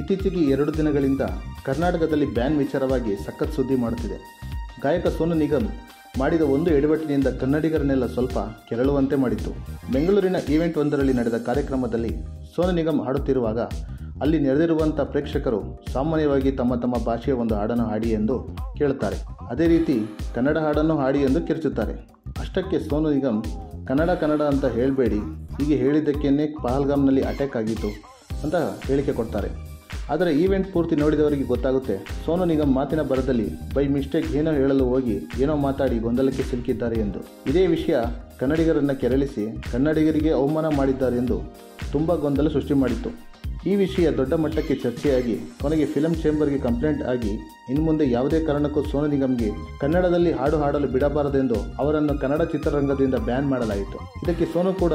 ಇತ್ತೀಚೆಗೆ 2 ದಿನಗಳಿಂದ ಕರ್ನಾಟಕದಲ್ಲಿ ಬ್ಯಾನ್ ವಿಚಾರವಾಗಿ ಸಖತ್ ಸುದ್ದಿ ಮಾಡುತ್ತಿದೆ. ಗಾಯಕ ಸೋನು ನಿಗಮ್ ಮಾಡಿದ ಒಂದು ಎಡವಟ್ಟಿನಿಂದ ಕನ್ನಡಿಗರನ್ನೆಲ್ಲ ಸ್ವಲ್ಪ ಕೆರಳುವಂತೆ ಮಾಡಿತ್ತು. ಬೆಂಗಳೂರಿನ ಈವೆಂಟ್ ಒಂದರಲ್ಲಿ ನಡೆದ ಕಾರ್ಯಕ್ರಮದಲ್ಲಿ ಸೋನು ನಿಗಮ್ ಹಾಡುತ್ತಿರುವಾಗ ಅಲ್ಲಿ ನೆರೆದಿರುವಂಥ ಪ್ರೇಕ್ಷಕರು ಸಾಮಾನ್ಯವಾಗಿ ತಮ್ಮ ತಮ್ಮ ಭಾಷೆಯ ಒಂದು ಹಾಡನ್ನು ಹಾಡಿ ಎಂದು ಕೇಳುತ್ತಾರೆ. ಅದೇ ರೀತಿ ಕನ್ನಡ ಹಾಡನ್ನು ಹಾಡಿ ಎಂದು ಕಿರ್ಚುತ್ತಾರೆ. ಅಷ್ಟಕ್ಕೆ ಸೋನು ನಿಗಮ್ ಕನ್ನಡ ಅಂತ ಹೇಳಬೇಡಿ, ಹೀಗೆ ಹೇಳಿದ್ದಕ್ಕೇನೆ ಪಹಲ್ಗಾಮ್ನಲ್ಲಿ ಅಟ್ಯಾಕ್ ಆಗಿತ್ತು ಅಂತ ಹೇಳಿಕೆ ಕೊಡ್ತಾರೆ. ಆದರೆ ಈವೆಂಟ್ ಪೂರ್ತಿ ನೋಡಿದವರಿಗೆ ಗೊತ್ತಾಗುತ್ತೆ ಸೋನು ನಿಗಮ್ ಮಾತಿನ ಬರದಲ್ಲಿ ಬೈ ಮಿಸ್ಟೇಕ್ ಏನೋ ಹೇಳಲು ಹೋಗಿ ಏನೋ ಮಾತಾಡಿ ಗೊಂದಲಕ್ಕೆ ಸಿಲುಕಿದ್ದಾರೆ ಎಂದು. ಇದೇ ವಿಷಯ ಕನ್ನಡಿಗರನ್ನು ಕೆರಳಿಸಿ ಕನ್ನಡಿಗರಿಗೆ ಅವಮಾನ ಮಾಡಿದ್ದಾರೆ ಎಂದು ತುಂಬ ಗೊಂದಲ ಸೃಷ್ಟಿ ಮಾಡಿತ್ತು. ಈ ವಿಷಯ ದೊಡ್ಡ ಮಟ್ಟಕ್ಕೆ ಚರ್ಚೆಯಾಗಿ ಕೊನೆಗೆ ಫಿಲಂ ಚೇಂಬರ್ಗೆ ಕಂಪ್ಲೇಂಟ್ ಆಗಿ ಇನ್ನು ಮುಂದೆ ಯಾವುದೇ ಕಾರಣಕ್ಕೂ ಸೋನು ನಿಗಮ್ಗೆ ಕನ್ನಡದಲ್ಲಿ ಹಾಡು ಹಾಡಲು ಬಿಡಬಾರದೆಂದು ಅವರನ್ನು ಕನ್ನಡ ಚಿತ್ರರಂಗದಿಂದ ಬ್ಯಾನ್ ಮಾಡಲಾಯಿತು. ಇದಕ್ಕೆ ಸೋನು ಕೂಡ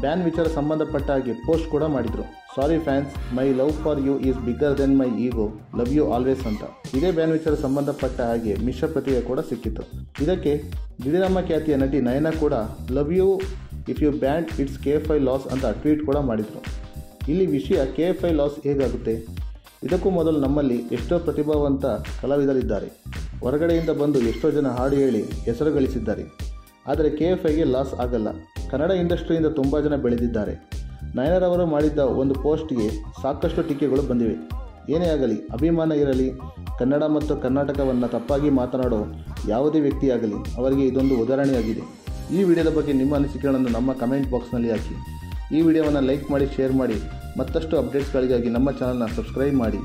ಬ್ಯಾನ್ ವಿಚಾರ ಸಂಬಂಧಪಟ್ಟ ಹಾಗೆ ಪೋಸ್ಟ್ ಕೂಡ ಮಾಡಿದರು. Sorry fans, my love for you is bigger than my ego, love you always ಅಂತ. ಇದೇ ಬ್ಯಾನ್ ವಿಚಾರ ಸಂಬಂಧಪಟ್ಟ ಹಾಗೆ ಮಿಶ್ರ ಪ್ರತಿಕ್ರಿಯೆ ಕೂಡ ಸಿಕ್ಕಿತ್ತು. ಇದಕ್ಕೆ ಗಿರಿರಾಮ ಖ್ಯಾತಿಯ ನಟಿ ನಯನಾ ಕೂಡ love you if you ban its KFI loss ಅಂತ ಟ್ವೀಟ್ ಕೂಡ ಮಾಡಿದರು. ಇಲ್ಲಿ ವಿಷಯ KFI ಲಾಸ್ ಹೇಗಾಗುತ್ತೆ? ಇದಕ್ಕೂ ಮೊದಲು ನಮ್ಮಲ್ಲಿ ಎಷ್ಟೋ ಪ್ರತಿಭಾವಂತ ಕಲಾವಿದರಿದ್ದಾರೆ. ಹೊರಗಡೆಯಿಂದ ಬಂದು ಎಷ್ಟೋ ಜನ ಹಾಡು ಹೇಳಿ ಹೆಸರು ಗಳಿಸಿದ್ದಾರೆ. ಆದರೆ KFIಗೆ ಲಾಸ್ ಆಗಲ್ಲ. ಕನ್ನಡ ಇಂಡಸ್ಟ್ರಿಯಿಂದ ತುಂಬ ಜನ ಬೆಳೆದಿದ್ದಾರೆ. ನಯನರವರು ಮಾಡಿದ್ದ ಒಂದು ಪೋಸ್ಟ್ಗೆ ಸಾಕಷ್ಟು ಟೀಕೆಗಳು ಬಂದಿವೆ. ಏನೇ ಆಗಲಿ, ಅಭಿಮಾನ ಇರಲಿ, ಕನ್ನಡ ಮತ್ತು ಕರ್ನಾಟಕವನ್ನು ತಪ್ಪಾಗಿ ಮಾತನಾಡೋ ಯಾವುದೇ ವ್ಯಕ್ತಿಯಾಗಲಿ ಅವರಿಗೆ ಇದೊಂದು ಉದಾಹರಣೆಯಾಗಿದೆ. ಈ ವಿಡಿಯೋದ ಬಗ್ಗೆ ನಿಮ್ಮ ಅನಿಸಿಕೆಗಳನ್ನು ನಮ್ಮ ಕಮೆಂಟ್ ಬಾಕ್ಸ್ನಲ್ಲಿ ಹಾಕಿ. ಈ ವಿಡಿಯೋವನ್ನು ಲೈಕ್ ಮಾಡಿ, ಶೇರ್ ಮಾಡಿ. ಮತ್ತಷ್ಟು ಅಪ್ಡೇಟ್ಸ್ಗಳಿಗಾಗಿ ನಮ್ಮ ಚಾನಲ್ನ ಸಬ್ಸ್ಕ್ರೈಬ್ ಮಾಡಿ.